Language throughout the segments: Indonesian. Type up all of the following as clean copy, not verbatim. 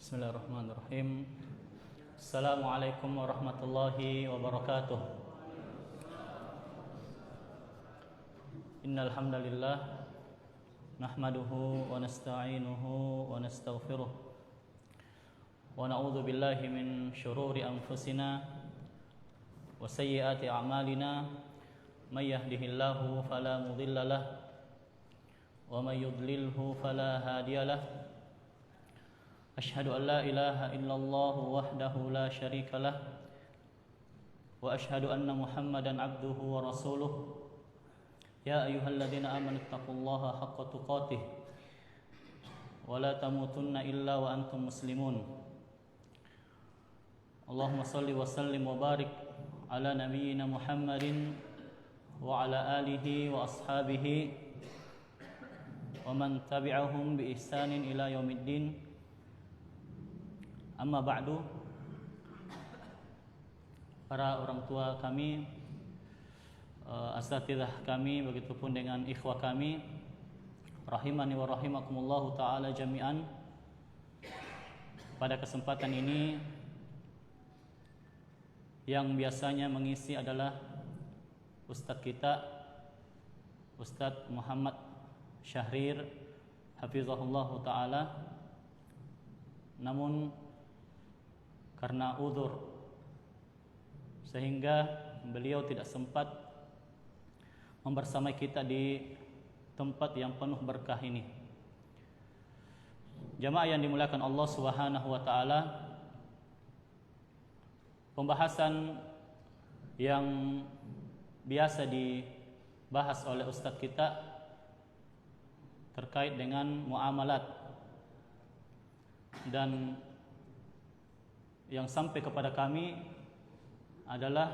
Bismillahirrahmanirrahim. Assalamualaikum warahmatullahi wabarakatuh. Innal hamdalillah nahmaduhu wa nasta'inuhu wa nastaghfiruh wa na'udzu billahi min shururi anfusina wa sayyiati a'malina may yahdihillahu fala mudilla lahu wa may yudlilhu fala hadiyalah. Asyhadu an la ilaha illallah wahdahu la syarika lah wa asyhadu anna Muhammadan abduhu wa rasuluh. Ya ayyuhalladzina amanu taqullaha haqqa tuqatih wa la tamutunna illa wa antum muslimun. Allahumma shalli wa sallim wa barik ala nabiyyina Muhammadin wa ala alihi wa ashabihi wa man tabi'ahum bi ihsanin ila yaumiddin. Amma ba'du. Para orang tua kami, asatidzah kami, begitupun dengan ikhwah kami, rahimani wa rahimakumullahu ta'ala jami'an. Pada kesempatan ini yang biasanya mengisi adalah Ustadz kita, Ustadz Muhammad Syahrir hafizahullahu ta'ala. Namun karena uzur sehingga beliau tidak sempat membersamai kita di tempat yang penuh berkah ini. Jamaah yang dimuliakan Allah Subhanahu wa taala, pembahasan yang biasa dibahas oleh ustadz kita terkait dengan muamalat, dan yang sampai kepada kami adalah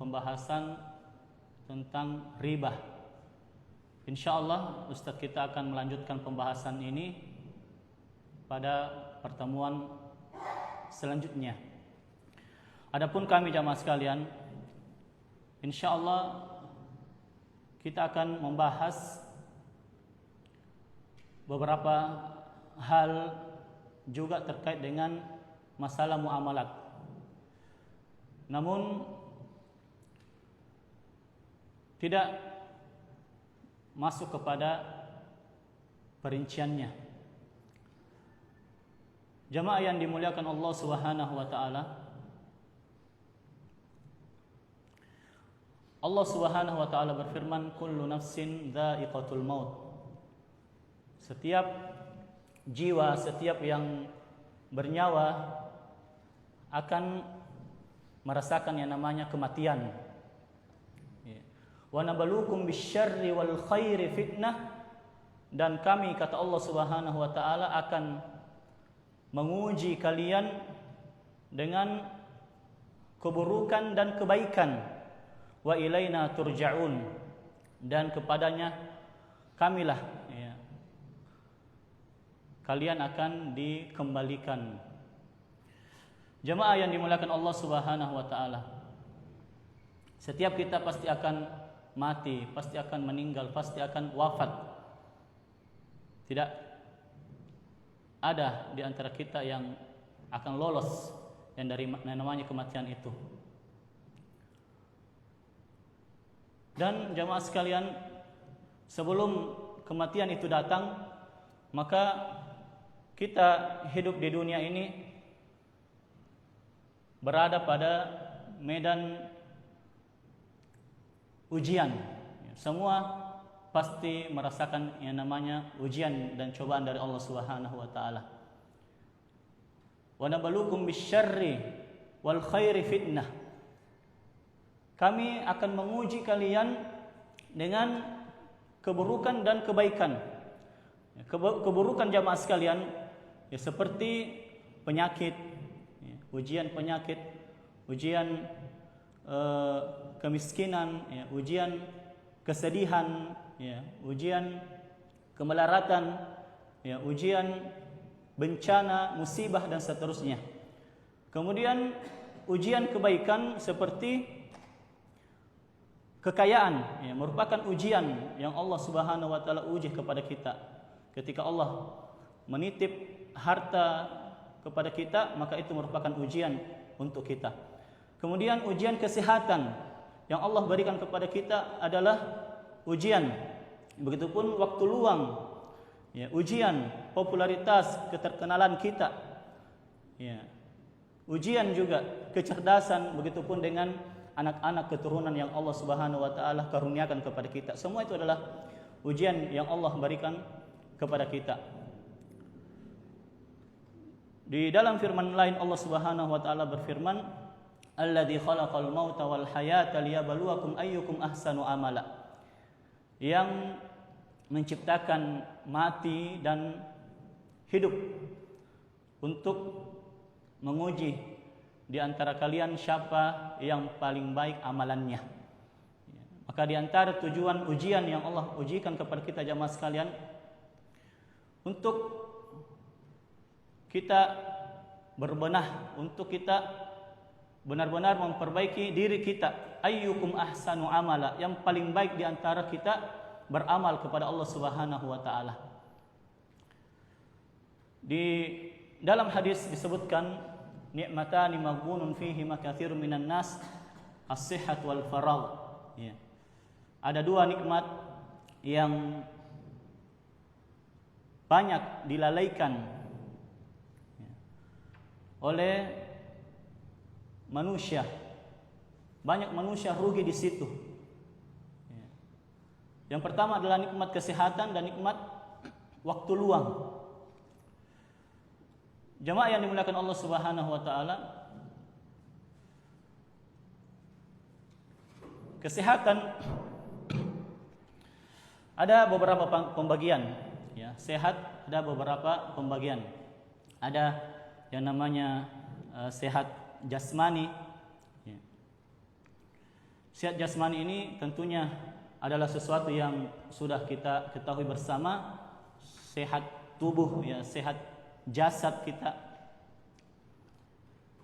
pembahasan tentang riba. Insyaallah ustaz kita akan melanjutkan pembahasan ini pada pertemuan selanjutnya. Adapun kami jamaah sekalian, insyaallah kita akan membahas beberapa hal juga terkait dengan masalah muamalat. Namun tidak masuk kepada perinciannya. Jamaah yang dimuliakan Allah Subhanahu wa taala, Allah Subhanahu wa taala berfirman, kullu nafsin dha'iqatul maut. Setiap jiwa, setiap yang bernyawa akan merasakan yang namanya kematian. Wa nabalukum bisyarri wal khairi fitnah, dan kami, kata Allah Subhanahu wa taala, akan menguji kalian dengan keburukan dan kebaikan. Wa ilaina turja'un, dan kepadanya kamilah kalian akan dikembalikan. Jemaah yang dimuliakan Allah Subhanahu wa taala, setiap kita pasti akan mati, pasti akan meninggal, pasti akan wafat. Tidak ada di antara kita yang akan lolos yang dari namanya kematian itu. Dan jemaah sekalian, sebelum kematian itu datang, maka kita hidup di dunia ini berada pada medan ujian. Semua pasti merasakan yang namanya ujian dan cobaan dari Allah Subhanahu wa taala. Wa nabalukum bisyarri wal khairi fitnah. Kami akan menguji kalian dengan keburukan dan kebaikan. Keburukan jamaah sekalian seperti penyakit, ujian penyakit, ujian kemiskinan, ujian kesedihan, ujian kemelaratan, ujian bencana, musibah, dan seterusnya. Kemudian ujian kebaikan seperti kekayaan, merupakan ujian yang Allah Subhanahu wa taala uji kepada kita. Ketika Allah menitip harta kepada kita, maka itu merupakan ujian untuk kita. Kemudian ujian kesehatan yang Allah berikan kepada kita adalah ujian. Begitupun waktu luang, ya, ujian popularitas keterkenalan kita, ya, ujian juga kecerdasan, begitupun dengan anak-anak keturunan yang Allah Subhanahu wa taala karuniakan kepada kita. Semua itu adalah ujian yang Allah berikan kepada kita. Di dalam firman lain Allah Subhanahu wa taala berfirman, "Alladzi khalaqal mauta wal hayata liyabluwakum ayyukum ahsanu amala." Yang menciptakan mati dan hidup untuk menguji di antara kalian siapa yang paling baik amalannya. Maka di antara tujuan ujian yang Allah ujikan kepada kita jamaah sekalian, untuk kita berbenah, untuk kita benar-benar memperbaiki diri kita. Ayyukum ahsanu amala, yang paling baik di antara kita beramal kepada Allah Subhanahu wa taala. Di dalam hadis disebutkan, ni'matani maghbunun fihi makatsirun minan nas, as-sihhat wal faragh. Ya. Ada dua nikmat yang banyak dilalaikan oleh manusia. Banyak manusia rugi di situ. Yang pertama adalah nikmat kesehatan dan nikmat waktu luang. Jemaah yang dimuliakan Allah Subhanahu wa taala, kesehatan ada beberapa pembagian, ya. Sehat ada beberapa pembagian. Ada yang namanya sehat jasmani. Ya. Sehat jasmani ini tentunya adalah sesuatu yang sudah kita ketahui bersama, sehat tubuh, ya, sehat jasad kita.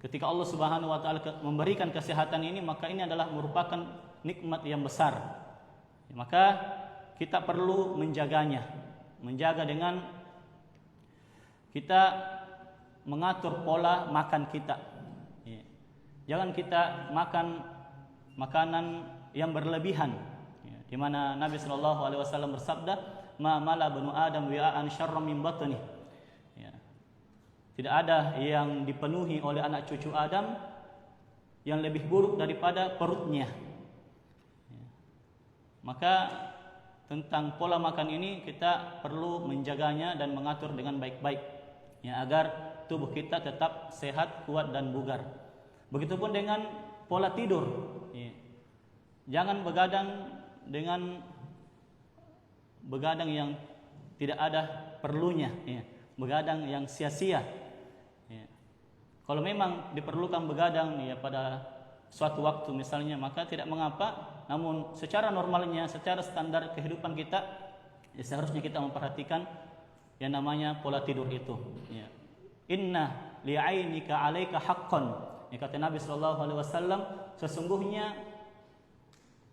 Ketika Allah Subhanahu wa taala memberikan kesehatan ini, maka ini adalah merupakan nikmat yang besar. Maka kita perlu menjaganya, menjaga dengan kita mengatur pola makan kita. Jangan kita makan makanan yang berlebihan, di mana Nabi sallallahu alaihi wasallam bersabda, "Ma mala banu Adam wi'an syarram min batni." Ya. Tidak ada yang dipenuhi oleh anak cucu Adam yang lebih buruk daripada perutnya. Ya. Maka tentang pola makan ini kita perlu menjaganya dan mengatur dengan baik-baik, ya, agar tubuh kita tetap sehat, kuat dan bugar. Begitupun dengan pola tidur. Ya. Jangan begadang yang tidak ada perlunya, ya. Begadang yang sia-sia. Ya. Kalau memang diperlukan begadang, ya, pada suatu waktu misalnya, maka tidak mengapa. Namun secara normalnya, secara standar kehidupan kita, ya, seharusnya kita memperhatikan yang namanya pola tidur itu. Ya. Inna li'ainika 'alaika haqqan. Ya, kata Nabi sallallahu alaihi wasallam, sesungguhnya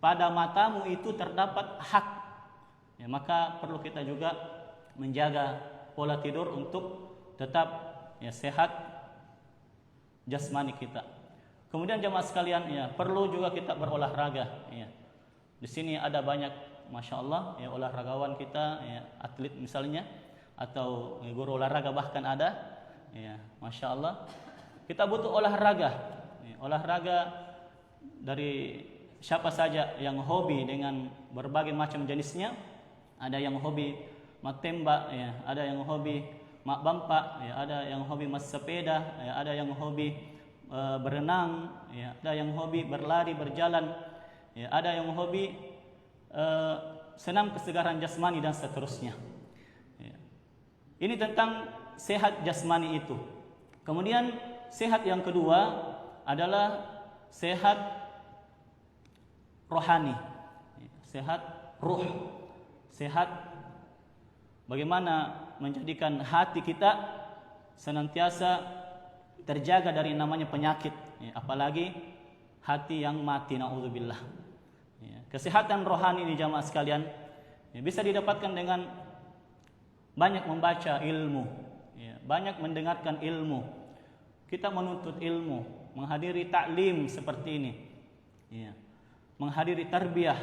pada matamu itu terdapat hak. Ya, maka perlu kita juga menjaga pola tidur untuk tetap, ya, sehat jasmani kita. Kemudian jemaah sekalian, ya, perlu juga kita berolahraga. Ya. Di sini ada banyak, masya Allah, ya, olahragawan kita, ya, atlet misalnya, atau guru olahraga bahkan ada, ya, masya Allah. Kita butuh olahraga, ya, olahraga dari siapa saja yang hobi dengan berbagai macam jenisnya. Ada yang hobi mak tembak, ya, ada yang hobi mak bampak, ya, ada yang hobi mas sepeda, ya, ada yang hobi berenang, ya, ada yang hobi berlari, berjalan, ya, ada yang hobi senam kesegaran jasmani dan seterusnya. Ya. Ini tentang sehat jasmani itu. Kemudian sehat yang kedua adalah sehat rohani, sehat ruh, sehat bagaimana menjadikan hati kita senantiasa terjaga dari namanya penyakit, ya, apalagi hati yang mati, naudzubillah. Ya, kesehatan rohani ini jamaah sekalian, ya, bisa didapatkan dengan banyak membaca ilmu, ya, banyak mendengarkan ilmu. kita menuntut ilmu, menghadiri taklim seperti ini, ya, menghadiri tarbiyah,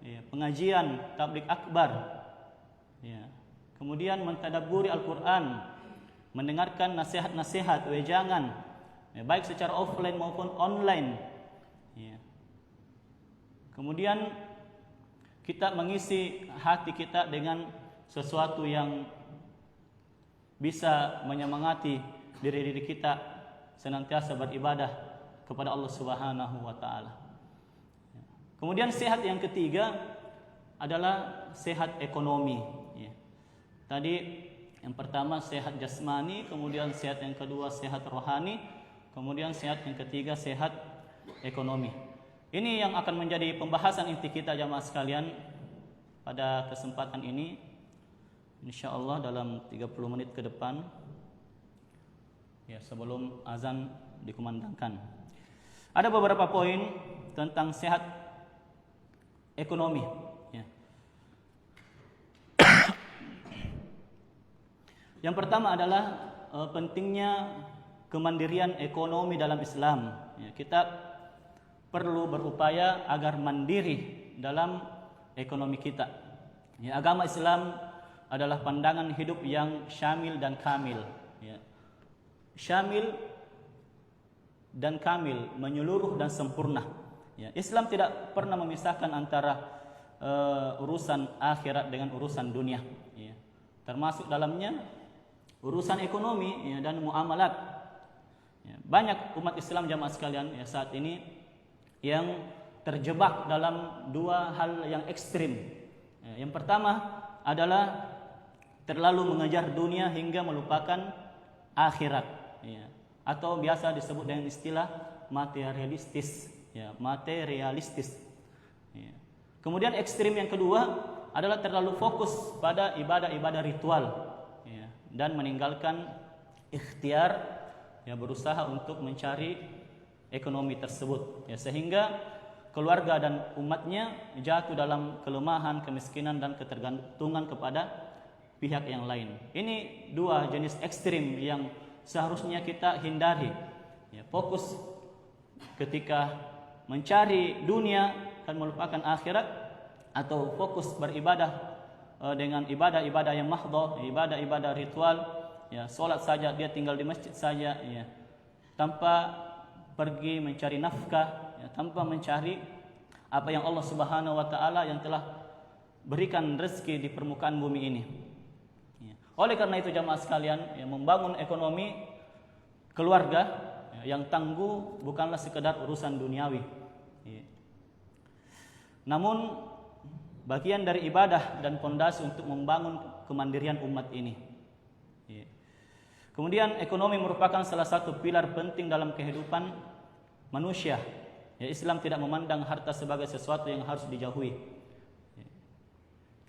ya, pengajian tabligh akbar, ya, kemudian mentadabburi Al-Quran, mendengarkan nasihat-nasihat, wejangan, ya, baik secara offline maupun online, ya. Kemudian kita mengisi hati kita dengan sesuatu yang bisa menyemangati diri kita senantiasa beribadah kepada Allah Subhanahu wa taala. Kemudian sehat yang ketiga adalah sehat ekonomi, ya. Tadi yang pertama sehat jasmani, kemudian sehat yang kedua sehat rohani, kemudian sehat yang ketiga sehat ekonomi. Ini yang akan menjadi pembahasan inti kita jamaah sekalian pada kesempatan ini, insyaallah dalam 30 menit ke depan, ya, sebelum azan dikumandangkan. Ada beberapa poin tentang sehat ekonomi, ya. Yang pertama adalah pentingnya kemandirian ekonomi dalam Islam, ya. Kita perlu berupaya agar mandiri dalam ekonomi kita, ya. Agama Islam adalah pandangan hidup yang syamil dan kamil, ya. Syamil dan kamil, menyeluruh dan sempurna, ya. Islam tidak pernah memisahkan antara urusan akhirat dengan urusan dunia, ya. Termasuk dalamnya urusan ekonomi, ya, dan muamalat, ya. Banyak umat Islam jamaah sekalian, ya, saat ini yang terjebak dalam dua hal yang ekstrim. Yang pertama adalah terlalu mengejar dunia hingga melupakan akhirat, ya, atau biasa disebut dengan istilah materialistis, ya, materialistis, ya. Kemudian ekstrim yang kedua adalah terlalu fokus pada ibadah-ibadah ritual, ya, dan meninggalkan ikhtiar, ya, berusaha untuk mencari ekonomi tersebut, ya, sehingga keluarga dan umatnya jatuh dalam kelemahan, kemiskinan dan ketergantungan kepada pihak yang lain. Ini dua jenis ekstrim yang seharusnya kita hindari, ya. Fokus ketika mencari dunia dan melupakan akhirat, atau fokus beribadah dengan ibadah-ibadah yang mahdhah, ibadah-ibadah ritual, ya, salat saja, dia tinggal di masjid saja, ya, tanpa pergi mencari nafkah, ya, tanpa mencari apa yang Allah Subhanahu wa taala yang telah berikan rezeki di permukaan bumi ini, ya. Oleh karena itu jamaah sekalian, ya, membangun ekonomi keluarga, ya, yang tangguh bukanlah sekedar urusan duniawi, ya. Namun bagian dari ibadah dan pondasi untuk membangun kemandirian umat ini, ya. Kemudian ekonomi merupakan salah satu pilar penting dalam kehidupan manusia, ya. Islam tidak memandang harta sebagai sesuatu yang harus dijauhi, ya,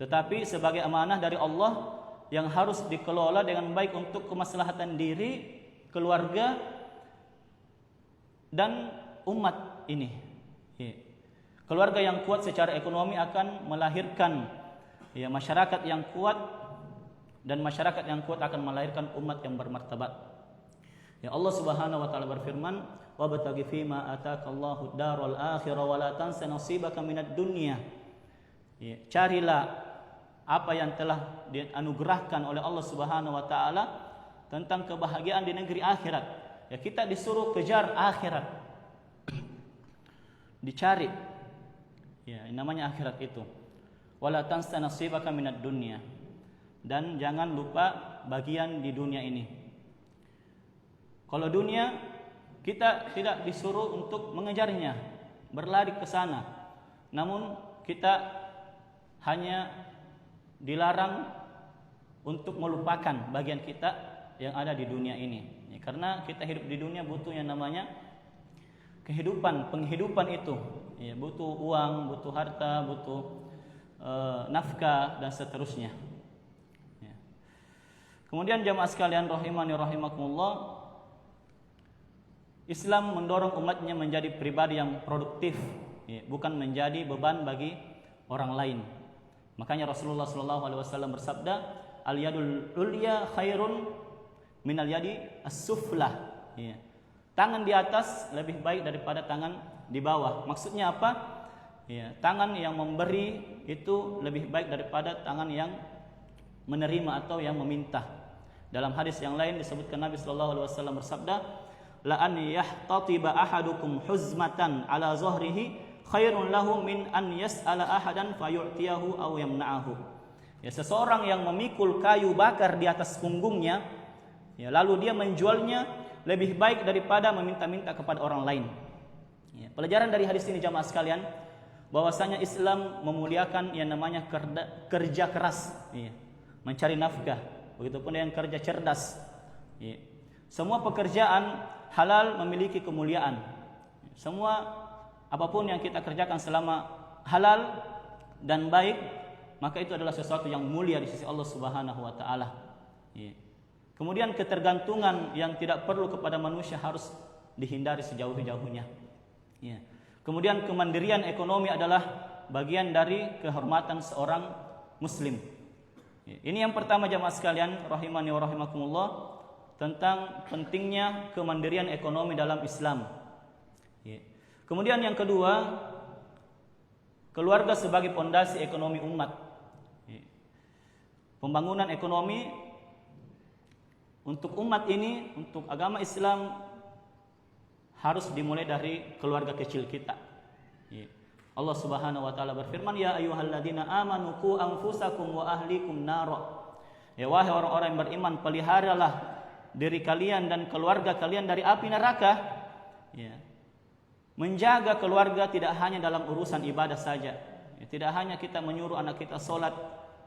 tetapi sebagai amanah dari Allah yang harus dikelola dengan baik untuk kemaslahatan diri, keluarga, dan umat ini, ya. Keluarga yang kuat secara ekonomi akan melahirkan, ya, masyarakat yang kuat, dan masyarakat yang kuat akan melahirkan umat yang bermartabat. Ya, Allah Subhanahu wa taala berfirman, "Wabtaghi fima ataakallahu daral akhirah wa la tansa nasibaka minad dunya." Ya, carilah apa yang telah dianugerahkan oleh Allah Subhanahu wa taala tentang kebahagiaan di negeri akhirat. Ya, kita disuruh kejar akhirat. Dicari, ya, namanya akhirat itu. Wala tansa nasibaka minad dunya. Dan jangan lupa bagian di dunia ini. Kalau dunia, kita tidak disuruh untuk mengejarnya, berlari ke sana. Namun kita hanya dilarang untuk melupakan bagian kita yang ada di dunia ini, ya, karena kita hidup di dunia butuh yang namanya kehidupan, penghidupan itu, ya, butuh uang, butuh harta, butuh nafkah dan seterusnya. Kemudian jamaah sekalian rahimani rahimakumullah, Islam mendorong umatnya menjadi pribadi yang produktif, ya, bukan menjadi beban bagi orang lain. Makanya Rasulullah SAW bersabda, al-yadul ulya khairun minal yadi as-suflah, ya, tangan di atas lebih baik daripada tangan di bawah. Maksudnya apa? Ya, tangan yang memberi itu lebih baik daripada tangan yang menerima atau yang meminta. Dalam hadis yang lain disebutkan Nabi sallallahu alaihi wasallam bersabda, la an yahtatiba ahadukum huzmatan ala zahrihi khairun lahu min an yas'ala ahadan fayu'tiyahu aw yamna'ahu. Ya, seseorang yang memikul kayu bakar di atas punggungnya, ya, lalu dia menjualnya lebih baik daripada meminta-minta kepada orang lain. Ya, pelajaran dari hadis ini jamaah sekalian, bahwasanya Islam memuliakan yang namanya kerja keras, ya, mencari nafkah. Begitupun dengan kerja cerdas. Ya. Semua pekerjaan halal memiliki kemuliaan. Semua apapun yang kita kerjakan selama halal dan baik, maka itu adalah sesuatu yang mulia di sisi Allah Subhanahu wa taala. Ya. Kemudian ketergantungan yang tidak perlu kepada manusia harus dihindari sejauh-jauhnya. Ya. Kemudian kemandirian ekonomi adalah bagian dari kehormatan seorang muslim. Ini yang pertama jamaah sekalian rahimani wa rahimakumullah, tentang pentingnya kemandirian ekonomi dalam Islam. Kemudian yang kedua, keluarga sebagai pondasi ekonomi umat. Pembangunan ekonomi untuk umat ini, untuk agama Islam, harus dimulai dari keluarga kecil kita. Allah Subhanahu wa taala berfirman, ya ayyuhalladzina amanu qu anfusakum wa ahlikum nara. Ya wahai orang-orang yang beriman, peliharalah diri kalian dan keluarga kalian dari api neraka. Ya. Menjaga keluarga tidak hanya dalam urusan ibadah saja. Ya, tidak hanya kita menyuruh anak kita salat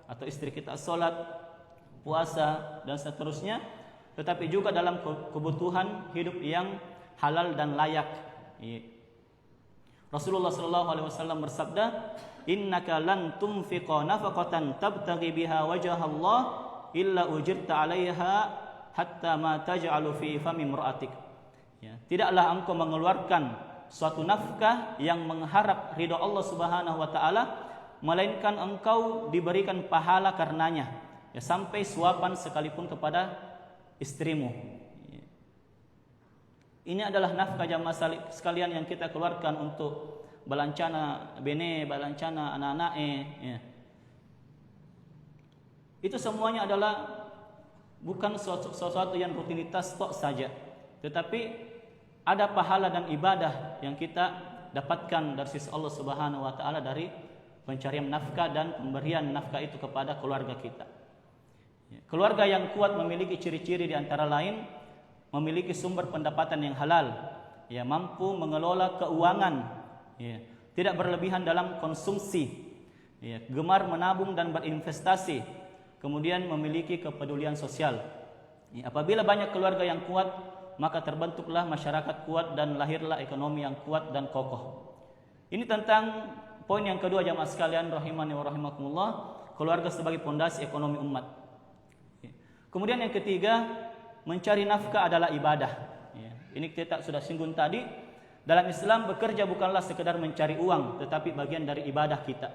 atau istri kita salat, puasa dan seterusnya, tetapi juga dalam kebutuhan hidup yang halal dan layak. Ya. Rasulullah sallallahu alaihi wasallam bersabda, "Innaka lan tunfiqa nafaqatan tabtaghi biha wajha Allah illa ujirta 'alaiha hatta ma taj'alu fi fami imra'atik." Ya, tidaklah engkau mengeluarkan suatu nafkah yang mengharap ridha Allah Subhanahu wa taala melainkan engkau diberikan pahala karenanya, ya, sampai suapan sekalipun kepada istrimu. Ini adalah nafkah jamaah sekalian yang kita keluarkan untuk balancana bene, balancana anak-anak, ya. Itu semuanya adalah bukan sesuatu yang rutinitas tok saja, tetapi ada pahala dan ibadah yang kita dapatkan dari sisi Allah Subhanahu wa taala dari pencarian nafkah dan pemberian nafkah itu kepada keluarga kita. Keluarga yang kuat memiliki ciri-ciri di antara lain memiliki sumber pendapatan yang halal, ya, mampu mengelola keuangan, ya, tidak berlebihan dalam konsumsi, ya, gemar menabung dan berinvestasi, kemudian memiliki kepedulian sosial. Ya, apabila banyak keluarga yang kuat, maka terbentuklah masyarakat kuat dan lahirlah ekonomi yang kuat dan kokoh. Ini tentang poin yang kedua jamaah sekalian rahimani wa rahimakumullah, keluarga sebagai pondasi ekonomi umat. Ya. Kemudian yang ketiga, mencari nafkah adalah ibadah. Ya, ini kita sudah singgung tadi. Dalam Islam bekerja bukanlah sekedar mencari uang, tetapi bagian dari ibadah kita.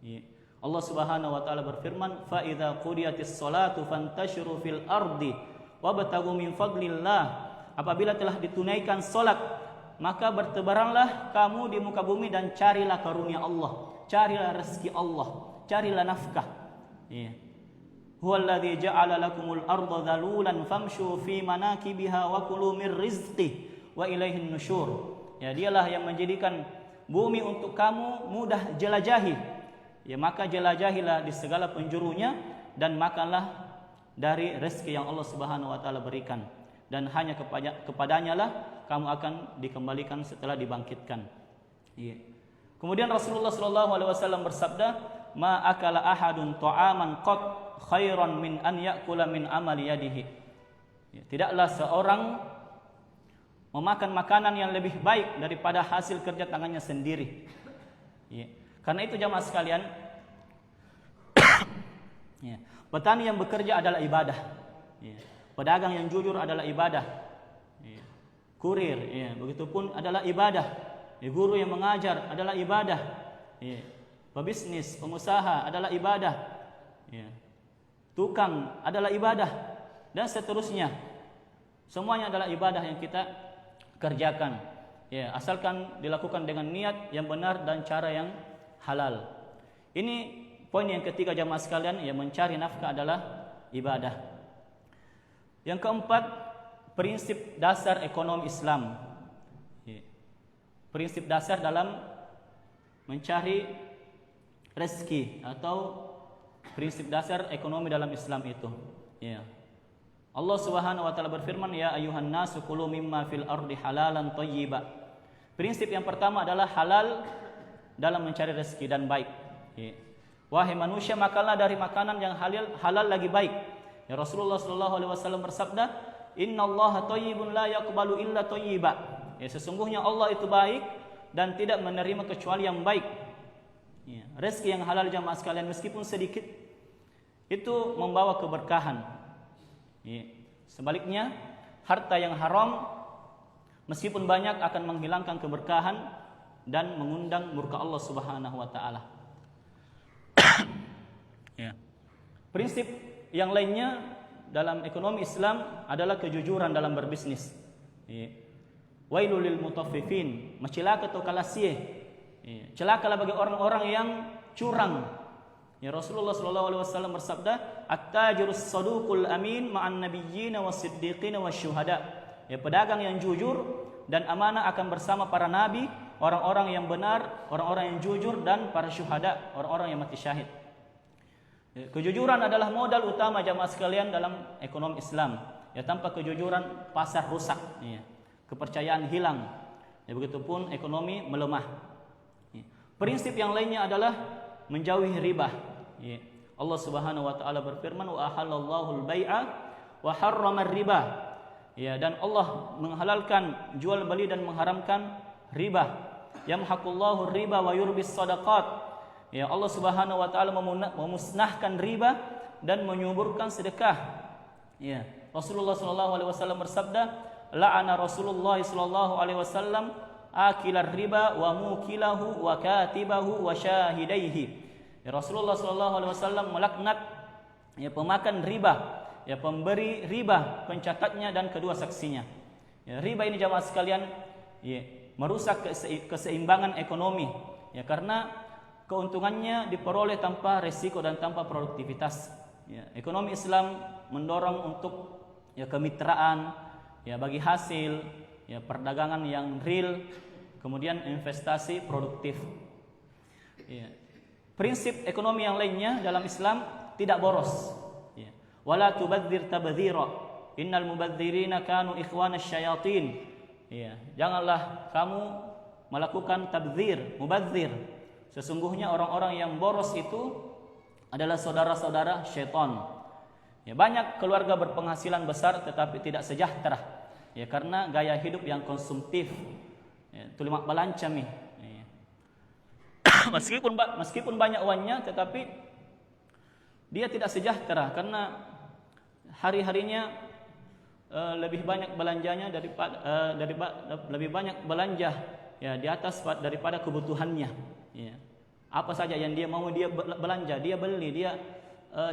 Ya. Allah Subhanahu wa taala berfirman, "Fa idza qudiyatis sholatu fantashiru fil ardi wabtaghu min fadlillah." Apabila telah ditunaikan salat, maka bertebaranlah kamu di muka bumi dan carilah karunia Allah, carilah rezeki Allah, carilah nafkah. Ya. Huwallazi ja'ala lakumul arda dhalulan famshu fi manakibiha wa kulu mir rizqih wa ilaihin nusyur. Ya, dialah yang menjadikan bumi untuk kamu mudah jelajahi. Ya, maka jelajahilah di segala penjurunya dan makanlah dari rezeki yang Allah Subhanahu wa taala berikan, dan hanya kepadanya lah kamu akan dikembalikan setelah dibangkitkan. Ya. Kemudian Rasulullah sallallahu alaihi wasallam bersabda, "Ma akala ahadun ta'aman qat khairan min an ya'kula min amali yadihi." Ya, tidaklah seorang memakan makanan yang lebih baik daripada hasil kerja tangannya sendiri. Ya. Karena itu jamaah sekalian, ya, petani yang bekerja adalah ibadah. Ya. Pedagang yang jujur adalah ibadah. Ya. Kurir, ya, begitupun adalah ibadah. Ya, guru yang mengajar adalah ibadah. Ya. Pebisnis, pengusaha adalah ibadah. Ya. Tukang adalah ibadah dan seterusnya. Semuanya adalah ibadah yang kita kerjakan. Ya, asalkan dilakukan dengan niat yang benar dan cara yang halal. Ini poin yang ketiga jamaah sekalian, ya, mencari nafkah adalah ibadah. Yang keempat, prinsip dasar ekonomi Islam. Ya, prinsip dasar dalam mencari rezeki atau prinsip dasar ekonomi dalam Islam itu. Ya. Allah Subhanahu wa taala berfirman, ya ayuhan nasu kulu mimma fil ardi halalan thayyiba. Prinsip yang pertama adalah halal dalam mencari rezeki dan baik. Ya. Wahai manusia, makanlah dari makanan yang halal lagi baik. Ya, Rasulullah sallallahu alaihi wasallam bersabda, innallaha thayyibun la yaqbalu illa thayyiba. Ya, sesungguhnya Allah itu baik dan tidak menerima kecuali yang baik. Ya, rezeki yang halal jamaah sekalian meskipun sedikit itu membawa keberkahan. Ya, sebaliknya harta yang haram meskipun banyak akan menghilangkan keberkahan dan mengundang murka Allah Subhanahu wa taala. Ya. Prinsip yang lainnya dalam ekonomi Islam adalah kejujuran dalam berbisnis. Ya. Wailul lil mutaffifin, macilaka atau kalasie. Ya. Celakalah bagi orang-orang yang curang. Ya, Rasulullah sallallahu alaihi wasallam bersabda, at-tajirus saduqul amin ma'an nabiyyin was-siddiqin wasyuhada. Ya, pedagang yang jujur dan amanah akan bersama para nabi, orang-orang yang benar, orang-orang yang jujur dan para syuhada, orang-orang yang mati syahid. Ya, kejujuran adalah modal utama jamaah sekalian dalam ekonomi Islam. Ya, tanpa kejujuran pasar rusak, ya. Kepercayaan hilang. Ya, begitupun ekonomi melemah. Ya. Prinsip yang lainnya adalah menjauhi riba. Ya. Allah Subhanahu wa taala berfirman, wa ahallallahu al-bai'a wa harrama ar-riba. Ya, dan Allah menghalalkan jual beli dan mengharamkan riba. Yamhaqullahu riba wa yurbis sadaqat. Ya, Allah Subhanahu wa taala memusnahkan riba dan menyuburkan sedekah. Ya, Rasulullah sallallahu alaihi wasallam bersabda, la'ana Rasulullah sallallahu alaihi wasallam akilar riba wa mukilahu wa katibahu wa syahidaihi. Ya, Rasulullah sallallahu alaihi wasallam melaknat ya pemakan riba, ya pemberi riba, pencatatnya dan kedua saksinya. Ya, riba ini jamaah sekalian, ya, merusak keseimbangan ekonomi. Ya, karena keuntungannya diperoleh tanpa resiko dan tanpa produktivitas. Ya, ekonomi Islam mendorong untuk ya kemitraan, ya bagi hasil, ya perdagangan yang real, kemudian investasi produktif. Ya. Prinsip ekonomi yang lainnya dalam Islam tidak boros. Wala tubadzir tabdzira, innal mubadzirina kanu ikhwanasy syayatin. Ya, janganlah kamu melakukan tabdzir, mubadzir. Sesungguhnya orang-orang yang boros itu adalah saudara-saudara syaitan. Ya, banyak keluarga berpenghasilan besar tetapi tidak sejahtera. Ya, karena gaya hidup yang konsumtif. Ya, tulimak balancami. Ya. meskipun banyak uangnya tetapi dia tidak sejahtera karena hari-harinya lebih banyak belanjanya daripada lebih banyak belanja ya di atas daripada kebutuhannya. Ya. Apa saja yang dia mau dia belanja, dia beli, dia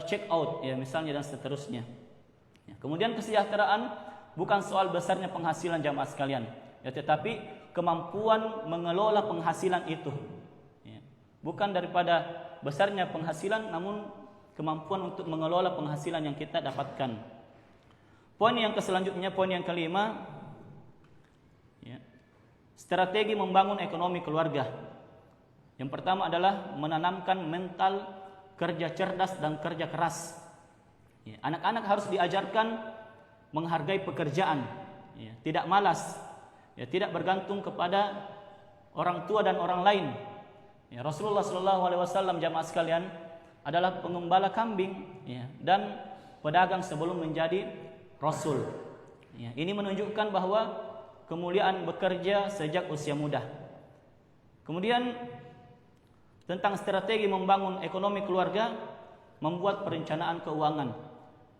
check out ya misalnya dan seterusnya. Ya. Kemudian kesejahteraan bukan soal besarnya penghasilan jamaah sekalian, ya tetapi kemampuan mengelola penghasilan itu. Ya. Bukan daripada besarnya penghasilan, namun kemampuan untuk mengelola penghasilan yang kita dapatkan. Poin yang selanjutnya, poin yang kelima, ya, strategi membangun ekonomi keluarga. Yang pertama adalah menanamkan mental kerja cerdas dan kerja keras. Ya, anak-anak harus diajarkan menghargai pekerjaan, ya, tidak malas, ya, tidak bergantung kepada orang tua dan orang lain. Ya, Rasulullah SAW jamaah sekalian adalah pengembala kambing, ya, dan pedagang sebelum menjadi Rasul. Ya, ini menunjukkan bahwa kemuliaan bekerja sejak usia muda. Kemudian tentang strategi membangun ekonomi keluarga, membuat perencanaan keuangan.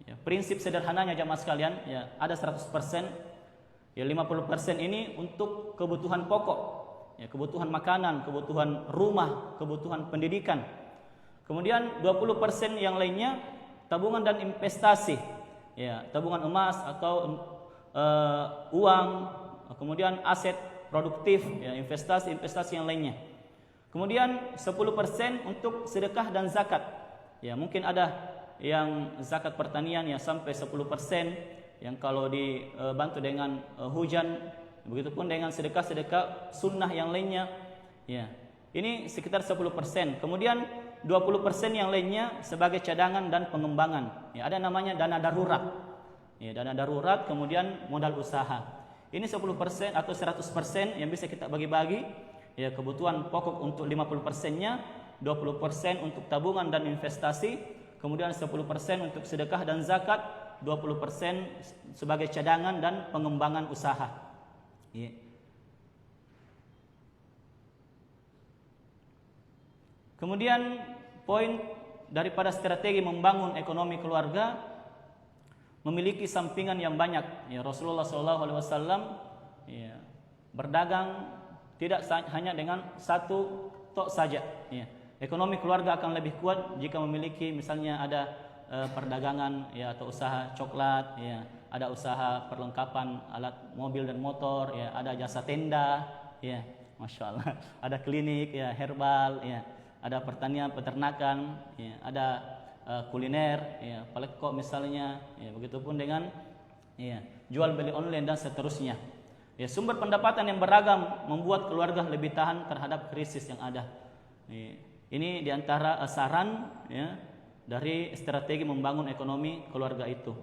Ya, prinsip sederhananya jamaah sekalian, ya, ada 100%, ya 50% ini untuk kebutuhan pokok, ya, kebutuhan makanan, kebutuhan rumah, kebutuhan pendidikan. Kemudian 20% yang lainnya tabungan dan investasi, ya, tabungan emas atau uang, kemudian aset produktif, ya, investasi yang lainnya. Kemudian 10% untuk sedekah dan zakat. Ya, mungkin ada yang zakat pertanian ya sampai 10%, yang kalau dibantu dengan hujan, begitupun dengan sedekah sunnah yang lainnya. Ya, ini sekitar 10%. Kemudian 20% yang lainnya sebagai cadangan dan pengembangan. Ya, ada namanya dana darurat. Ya, dana darurat, kemudian modal usaha. Ini 10% atau 100% yang bisa kita bagi-bagi. Ya, kebutuhan pokok untuk 50%-nya, 20% untuk tabungan dan investasi, kemudian 10% untuk sedekah dan zakat, 20% sebagai cadangan dan pengembangan usaha. Ya. Kemudian poin daripada strategi membangun ekonomi keluarga memiliki sampingan yang banyak. Ya, Rasulullah SAW ya, berdagang tidak hanya dengan satu tok saja. Ya. Ekonomi keluarga akan lebih kuat jika memiliki misalnya ada perdagangan ya, atau usaha coklat, ya, ada usaha perlengkapan alat mobil dan motor, ya, ada jasa tenda, ya, masya Allah, ada klinik, ya, herbal, ya, ada pertanian peternakan, ya, ada kuliner, ya, palekok misalnya, ya, begitupun dengan ya, jual beli online dan seterusnya. Ya, sumber pendapatan yang beragam membuat keluarga lebih tahan terhadap krisis yang ada. Ya, ini diantara saran ya, dari strategi membangun ekonomi keluarga itu.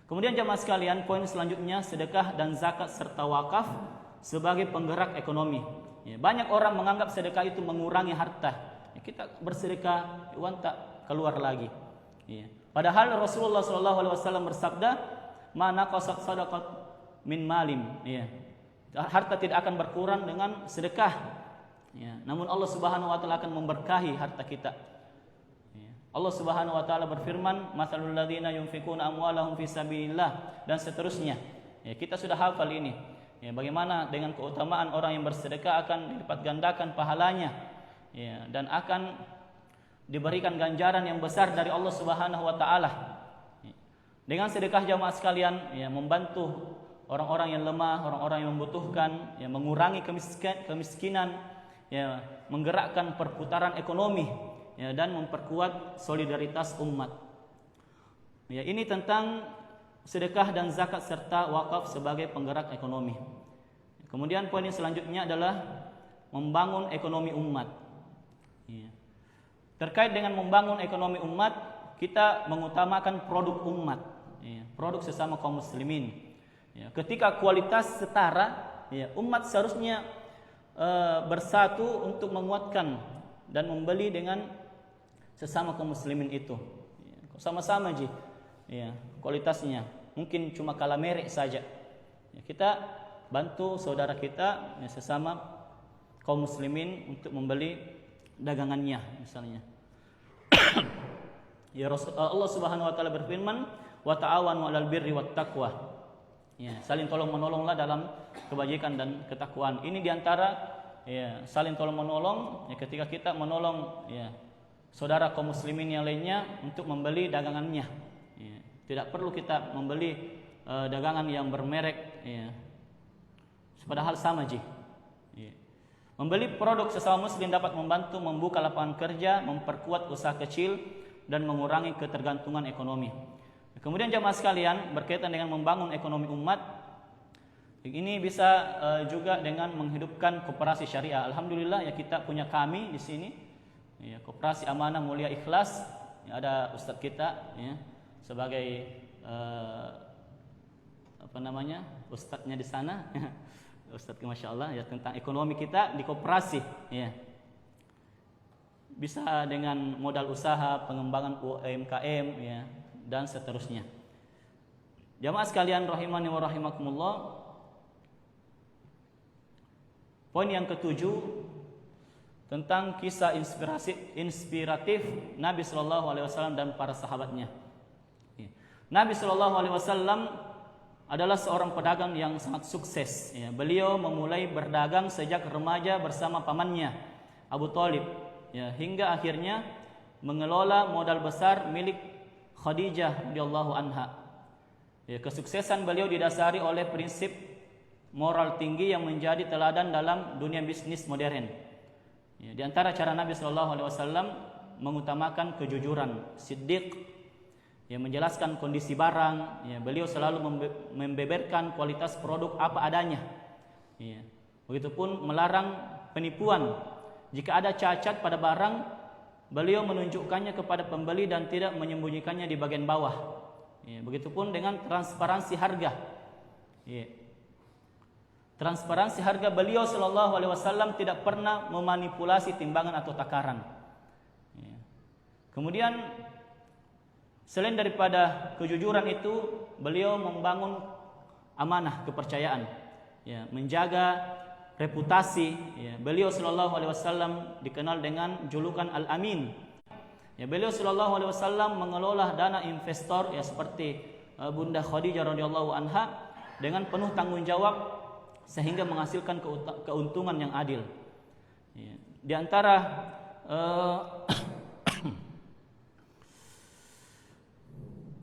Kemudian jamaah sekalian, poin selanjutnya sedekah dan zakat serta wakaf sebagai penggerak ekonomi. Ya, banyak orang menganggap sedekah itu mengurangi harta. Ya, kita bersedekah, uang tak keluar lagi. Ya. Padahal Rasulullah SAW bersabda, "Ma naqasat sadaqat min malim." Ya. Harta tidak akan berkurang dengan sedekah. Ya. Namun Allah Subhanahu wa taala akan memberkahi harta kita. Ya. Allah Subhanahu wa taala berfirman, "Matsalul ladzina yunfikuna amwalahum fi sabilillah," dan seterusnya. Ya, kita sudah hafal ini. Ya, bagaimana dengan keutamaan orang yang bersedekah akan dilipat gandakan pahalanya. Ya, dan akan diberikan ganjaran yang besar dari Allah Subhanahu wa taala. Ya. Dengan sedekah jamaah sekalian, ya, membantu orang-orang yang lemah, orang-orang yang membutuhkan, ya, mengurangi kemiskinan, ya, menggerakkan perputaran ekonomi, ya, dan memperkuat solidaritas umat. Ya, ini tentang sedekah dan zakat serta wakaf sebagai penggerak ekonomi. Kemudian poin selanjutnya adalah membangun ekonomi umat. Ya. Terkait dengan membangun ekonomi umat, kita mengutamakan produk umat, ya, produk sesama kaum muslimin. Ya, ketika kualitas setara, ya, umat seharusnya bersatu untuk menguatkan dan membeli dengan sesama kaum muslimin itu. Ya, sama-sama ji, ya, kualitasnya mungkin cuma kalah merek saja. Ya, kita bantu saudara kita, ya, sesama kaum muslimin untuk membeli dagangannya misalnya. Ya, Allah Subhanahu wa taala berfirman, "Wa ta'awanu 'alal birri wat taqwa." Ya, saling tolong menolonglah dalam kebajikan dan ketakwaan. Ini diantara ya, saling tolong menolong ya, ketika kita menolong ya, saudara kaum muslimin yang lainnya untuk membeli dagangannya. Ya, tidak perlu kita membeli dagangan yang bermerek. Ya, padahal sama ji. Ya. Membeli produk sesama muslim dapat membantu membuka lapangan kerja, memperkuat usaha kecil, dan mengurangi ketergantungan ekonomi. Kemudian jamaah sekalian, berkaitan dengan membangun ekonomi umat, ini bisa juga dengan menghidupkan koperasi syariah. Alhamdulillah ya, kita punya kami di sini, ya, Koperasi Amanah Mulia Ikhlas. Ya, ada ustadz kita ya, sebagai ustadznya di sana. Ustadz masya Allah ya, tentang ekonomi kita di koperasi. Ya. Bisa dengan modal usaha, pengembangan UMKM, ya, dan seterusnya. Jamaah sekalian rahimani wa rahimakumullah. Poin yang ketujuh tentang kisah inspiratif Nabi SAW dan para sahabatnya. Nabi SAW adalah seorang pedagang yang sangat sukses. Beliau memulai berdagang sejak remaja bersama pamannya Abu Thalib, hingga akhirnya mengelola modal besar milik Khadijah radhiyallahu anha. Ya, kesuksesan beliau didasari oleh prinsip moral tinggi yang menjadi teladan dalam dunia bisnis modern. Ya, di antara cara Nabi SAW mengutamakan kejujuran, siddiq, ya, menjelaskan kondisi barang. Ya, beliau selalu membeberkan kualitas produk apa adanya. Ya, begitupun melarang penipuan. Jika ada cacat pada barang, beliau menunjukkannya kepada pembeli dan tidak menyembunyikannya di bagian bawah. Ya, begitupun dengan transparansi harga. Ya. Transparansi harga beliau SAW tidak pernah memanipulasi timbangan atau takaran. Ya. Kemudian selain daripada kejujuran itu, beliau membangun amanah, kepercayaan, ya, menjaga reputasi. Ya. Beliau SAW dikenal dengan julukan Al-Amin. Ya, beliau SAW mengelola dana investor, ya, seperti Bunda Khadijah radhiyallahu anha dengan penuh tanggung jawab sehingga menghasilkan keuntungan yang adil. Ya. Di antara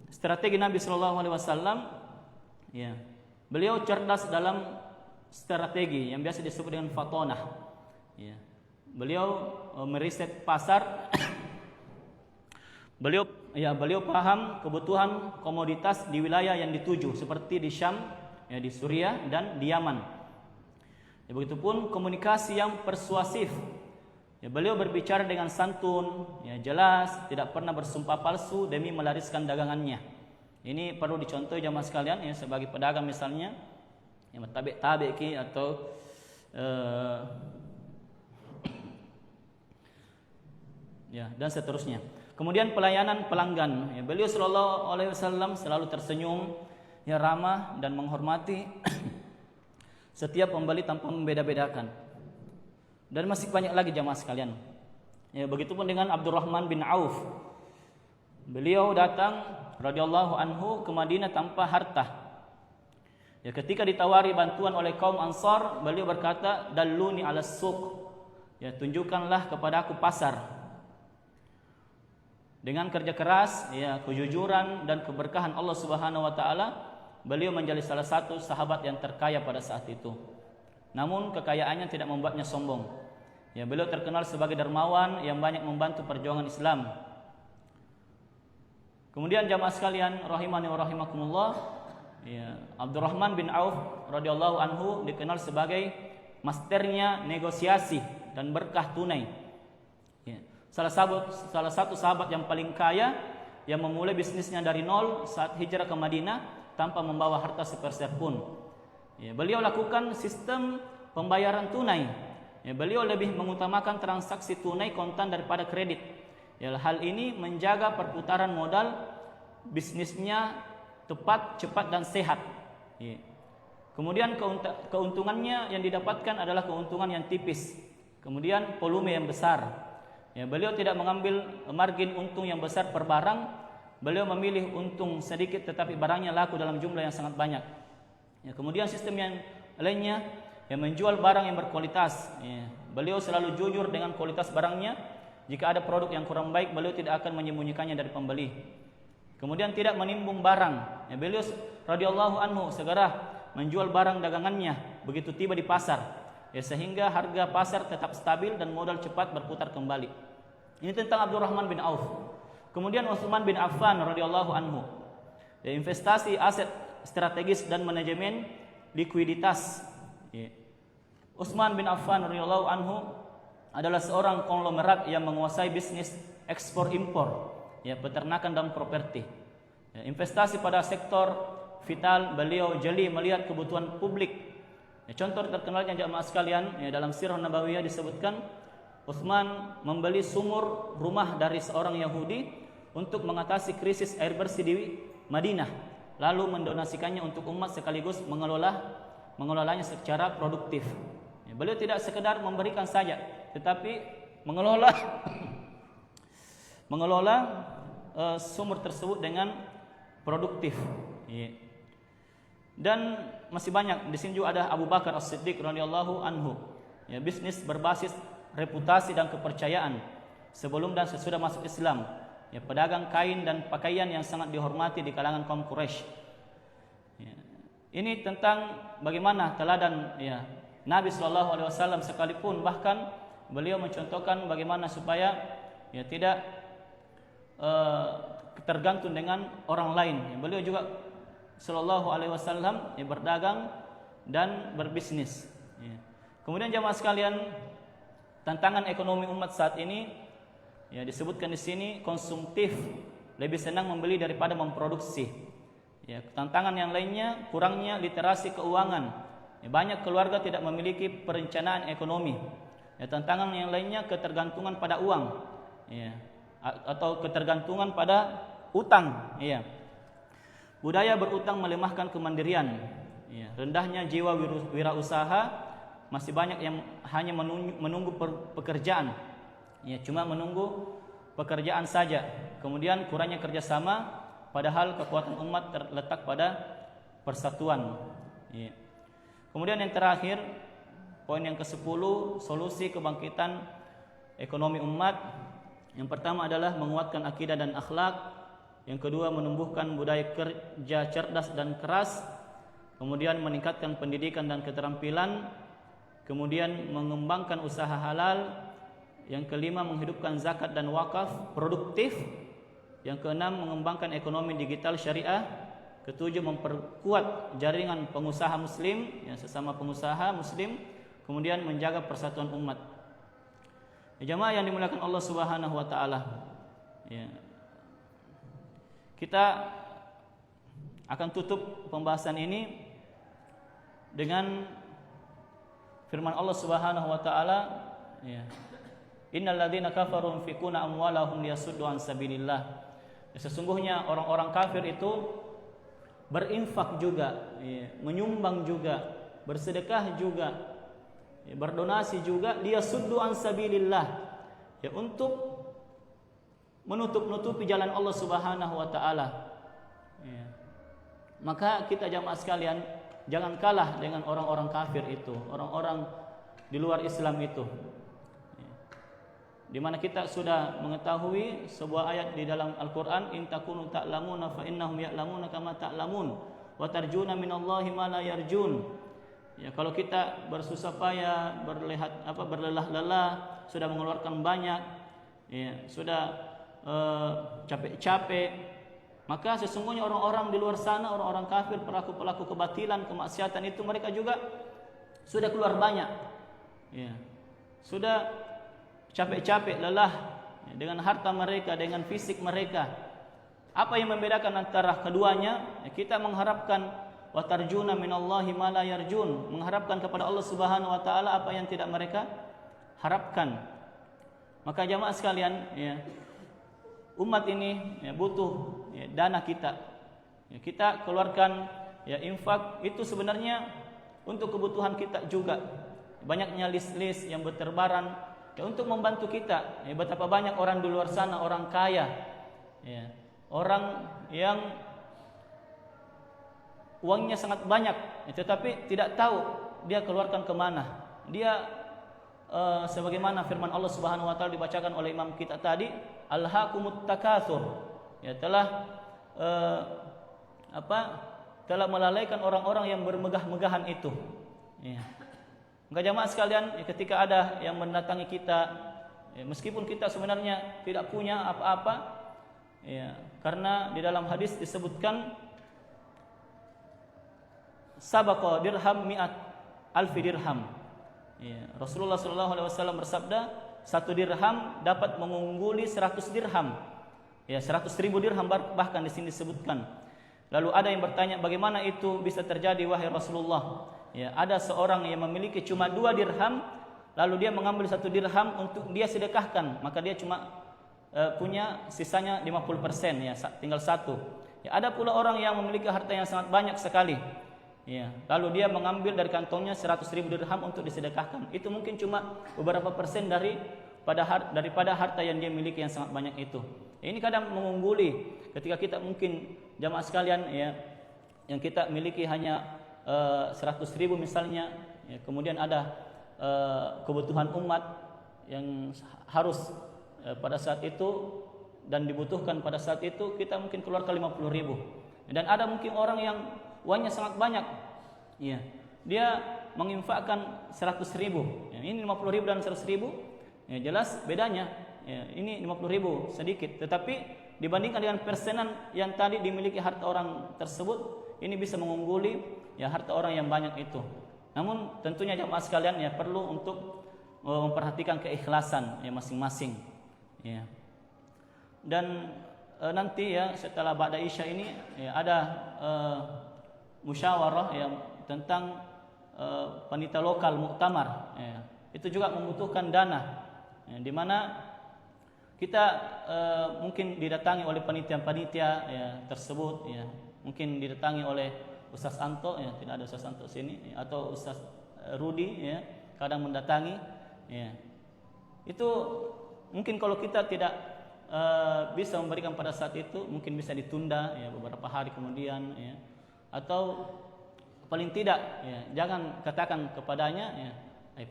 strategi Nabi SAW, ya, beliau cerdas dalam strategi yang biasa disebut dengan fatonah. Ya. Beliau meriset pasar. Beliau paham kebutuhan komoditas di wilayah yang dituju, seperti di Syam, ya, di Suriah dan di Yaman. Ya, begitupun komunikasi yang persuasif. Ya, beliau berbicara dengan santun, ya, jelas, tidak pernah bersumpah palsu demi melariskan dagangannya. Ini perlu dicontoh jamaah sekalian, ya, sebagai pedagang misalnya, ya, tabe atau ya, dan seterusnya. Kemudian pelayanan pelanggan. Ya, beliau SAW selalu tersenyum, ya, ramah dan menghormati setiap pembeli tanpa membeda-bedakan. Dan masih banyak lagi jamaah sekalian. Ya, begitupun dengan Abdurrahman bin Auf. Beliau datang radhiyallahu anhu ke Madinah tanpa harta. Ya, ketika ditawari bantuan oleh kaum Ansar, beliau berkata, "Dalluni 'alas suq." Ya, tunjukkanlah kepadaku pasar. Dengan kerja keras, ya, kejujuran dan keberkahan Allah Subhanahu wa taala, beliau menjadi salah satu sahabat yang terkaya pada saat itu. Namun kekayaannya tidak membuatnya sombong. Ya, beliau terkenal sebagai dermawan yang banyak membantu perjuangan Islam. Kemudian jamaah sekalian rahimani wa rahimakumullah, ya, Abdurrahman bin Auf radhiyallahu anhu dikenal sebagai masternya negosiasi dan berkah tunai. Ya, salah satu sahabat yang paling kaya yang memulai bisnisnya dari nol saat hijrah ke Madinah tanpa membawa harta sepeser pun. Ya, beliau lakukan sistem pembayaran tunai. Ya, beliau lebih mengutamakan transaksi tunai kontan daripada kredit. Ya, hal ini menjaga perputaran modal bisnisnya tepat, cepat dan sehat. Ya. Kemudian keuntungannya yang didapatkan adalah keuntungan yang tipis. Kemudian volume yang besar. Ya, beliau tidak mengambil margin untung yang besar per barang. Beliau memilih untung sedikit tetapi barangnya laku dalam jumlah yang sangat banyak. Ya, kemudian sistem yang lainnya, yang menjual barang yang berkualitas. Ya, beliau selalu jujur dengan kualitas barangnya. Jika ada produk yang kurang baik, beliau tidak akan menyembunyikannya dari pembeli. Kemudian tidak menimbun barang. Ya, beliau radhiyallahu anhu segera menjual barang dagangannya begitu tiba di pasar. Ya, sehingga harga pasar tetap stabil dan modal cepat berputar kembali. Ini tentang Abdurrahman bin Auf. Kemudian Utsman bin Affan radhiyallahu anhu. Ya, investasi aset strategis dan manajemen likuiditas. Ya. Utsman bin Affan radhiyallahu anhu adalah seorang konglomerat yang menguasai bisnis ekspor impor, ya, peternakan dan properti. Ya, investasi pada sektor vital beliau jeli melihat kebutuhan publik. Ya, contoh terkenalnya jamaah sekalian, ya, dalam Sirah Nabawiyah disebutkan Utsman membeli sumur rumah dari seorang Yahudi untuk mengatasi krisis air bersih di Madinah, lalu mendonasikannya untuk umat sekaligus mengelolanya secara produktif. Ya, beliau tidak sekedar memberikan saja, tetapi mengelola sumur tersebut dengan produktif. Ya. Dan masih banyak. Di sini juga ada Abu Bakar As-Siddiq radhiyallahu anhu. Ya, bisnis berbasis reputasi dan kepercayaan sebelum dan sesudah masuk Islam. Ya, pedagang kain dan pakaian yang sangat dihormati di kalangan kaum Quraisy. Ini tentang bagaimana teladan ya Nabi Shallallahu Alaihi Wasallam, sekalipun bahkan beliau mencontohkan bagaimana supaya ya tidak tergantung dengan orang lain. Ya, beliau juga Shallallahu Alaihi Wasallam ya, berdagang dan berbisnis. Ya. Kemudian jamaah sekalian, tantangan ekonomi umat saat ini ya disebutkan di sini konsumtif, lebih senang membeli daripada memproduksi. Ya, tantangan yang lainnya kurangnya literasi keuangan. Ya, banyak keluarga tidak memiliki perencanaan ekonomi. Ya, tantangan yang lainnya ketergantungan pada uang. Ya, atau ketergantungan pada utang. Ya. Budaya berutang melemahkan kemandirian. Ya, rendahnya jiwa wirausaha, masih banyak yang hanya menunggu pekerjaan. Ya, cuma menunggu pekerjaan saja. Kemudian kurangnya kerjasama, padahal kekuatan umat terletak pada persatuan. Ya. Kemudian yang terakhir, poin yang ke-10, solusi kebangkitan ekonomi umat. Yang pertama adalah menguatkan akidah dan akhlak. Yang kedua, menumbuhkan budaya kerja cerdas dan keras. Kemudian meningkatkan pendidikan dan keterampilan. Kemudian mengembangkan usaha halal. Yang kelima, menghidupkan zakat dan wakaf produktif. Yang keenam, mengembangkan ekonomi digital syariah. Ketujuh, memperkuat jaringan pengusaha muslim, ya, sesama pengusaha muslim. Kemudian menjaga persatuan umat. Ya, jamaah yang dimuliakan Allah Subhanahu wa taala. Ya. Kita akan tutup pembahasan ini dengan firman Allah Subhanahu wa taala, ya. Innal ladzina kafaru yunfikuna amwalahum liyasuddu an sabilillah. Sesungguhnya orang-orang kafir itu berinfak juga, ya, menyumbang juga, bersedekah juga, ya, berdonasi juga, liyasuddu an sabilillah, ya, untuk menutup-nutupi jalan Allah Subhanahu wa taala. Ya. Maka kita jamaah sekalian, jangan kalah dengan orang-orang kafir itu, orang-orang di luar Islam itu. Di mana kita sudah mengetahui sebuah ayat di dalam Al-Qur'an, in takunu ta'lamuna fa innahum ya'lamuna kama ta'lamun wa tarjuna minallahi ma la yarjun. Ya, kalau kita bersusah payah, berlelah-lelah, sudah mengeluarkan banyak, ya, sudah capek-capek, maka sesungguhnya orang-orang di luar sana, orang-orang kafir, pelaku-pelaku kebatilan, kemaksiatan itu, mereka juga sudah keluar banyak. Ya. Sudah capek-capek, lelah, ya, dengan harta mereka, dengan fisik mereka. Apa yang membedakan antara keduanya? Ya, kita mengharapkan wa tarjuna minallahi ma la yarjun, mengharapkan kepada Allah Subhanahu wa taala apa yang tidak mereka harapkan. Maka jamaah sekalian, ya, umat ini ya, butuh ya, dana kita. Ya, kita keluarkan ya, infak itu sebenarnya untuk kebutuhan kita juga. Banyaknya list-list yang berterbaran ya, untuk membantu kita. Ya, betapa banyak orang di luar sana, orang kaya, ya, orang yang uangnya sangat banyak, ya, tetapi tidak tahu dia keluarkan kemana. Dia sebagaimana firman Allah Subhanahu wa taala dibacakan oleh imam kita tadi, alhaqumut takatsur, ya, telah telah melalaikan orang-orang yang bermegah-megahan itu. Ya. Maka jamaah sekalian, ya, ketika ada yang mendatangi kita, ya, meskipun kita sebenarnya tidak punya apa-apa, ya, karena di dalam hadis disebutkan sabaqa dirham mi'at alfi dirham. Ya, Rasulullah SAW bersabda, 1 dirham dapat mengungguli 100 dirham. Ya, 100.000 dirham bahkan di sini disebutkan. Lalu ada yang bertanya, bagaimana itu bisa terjadi wahai Rasulullah? Ya, ada seorang yang memiliki cuma 2 dirham, lalu dia mengambil 1 dirham untuk dia sedekahkan, maka dia cuma punya sisanya 50%, ya, tinggal 1. Ya, ada pula orang yang memiliki harta yang sangat banyak sekali. Ya, lalu dia mengambil dari kantongnya 100.000 dirham untuk disedekahkan. Itu mungkin cuma beberapa persen daripada harta yang dia miliki yang sangat banyak itu. Ya, ini kadang mengungguli ketika kita mungkin jamaah sekalian, ya, yang kita miliki hanya 100.000 misalnya, ya, kemudian ada kebutuhan umat yang harus pada saat itu dan dibutuhkan pada saat itu, kita mungkin keluarkan 50.000. Dan ada mungkin orang yang uangnya sangat banyak. Ya, dia menginfakkan 100.000. Ya, ini 50.000 dan 100.000. Ya, jelas bedanya. Ya, ini 50.000 sedikit, tetapi dibandingkan dengan persenan yang tadi dimiliki harta orang tersebut, ini bisa mengungguli ya harta orang yang banyak itu. Namun tentunya jamaah sekalian ya perlu untuk memperhatikan keikhlasan ya masing-masing. Ya. Dan nanti ya setelah ba'da isya ini ya, ada musyawarah yang tentang panitia lokal muktamar. Ya. Itu juga membutuhkan dana, ya, di mana kita mungkin didatangi oleh panitia-panitia ya, tersebut, ya. Mungkin didatangi oleh Ustaz Anto, ya, tidak ada Ustaz Anto sini, ya, atau Ustaz Rudi, ya, kadang mendatangi, ya. Itu mungkin kalau kita tidak bisa memberikan pada saat itu, mungkin bisa ditunda ya beberapa hari kemudian, ya. Atau paling tidak, ya, jangan katakan kepadanya, ya,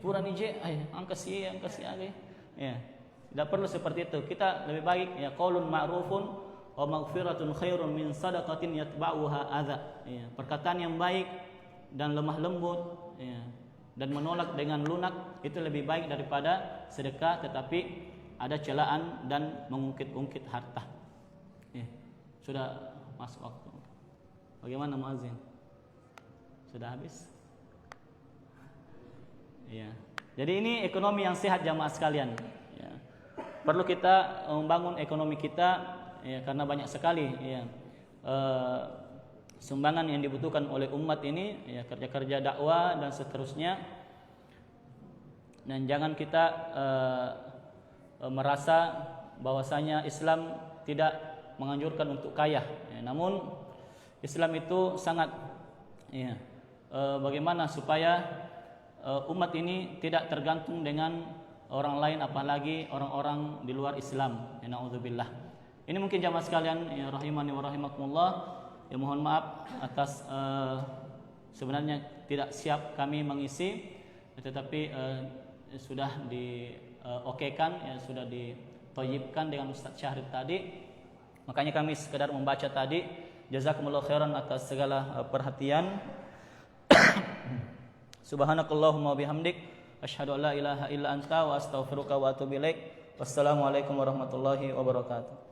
pura nih je, angkasi ya. Tidak perlu seperti itu. Kita lebih baik ya qaulun ma'rufun wa maghfiratun khairun min sadaqatin yatba'uha adza. Ya, perkataan yang baik dan lemah lembut, ya, dan menolak dengan lunak itu lebih baik daripada sedekah tetapi ada celaan dan mengungkit-ungkit harta. Ya, sudah masuk waktu. Bagaimana muazin? Sudah habis? Ya. Jadi ini ekonomi yang sehat jamaah sekalian. Ya. Perlu kita membangun ekonomi kita ya, karena banyak sekali ya, sumbangan yang dibutuhkan oleh umat ini ya, kerja-kerja dakwah dan seterusnya. Dan jangan kita merasa bahwasanya Islam tidak menganjurkan untuk kaya ya, namun Islam itu sangat ya, bagaimana supaya umat ini tidak tergantung dengan orang lain, apalagi orang-orang di luar Islam. Ya, na'udzubillah. Ini mungkin jamaah sekalian ya rahimani wa rahimakumullah. Ya mohon maaf atas sebenarnya tidak siap kami mengisi, tetapi sudah diokekan ya, sudah ditoyibkan dengan Ustaz Syahrid tadi. Makanya kami sekedar membaca tadi. Jazakumullah khairan atas segala perhatian. Subhanakallahumma bihamdik asyhadu an la ilaha illa anta wa astaghfiruka wa atubu ilaik. Wassalamualaikum warahmatullahi wabarakatuh.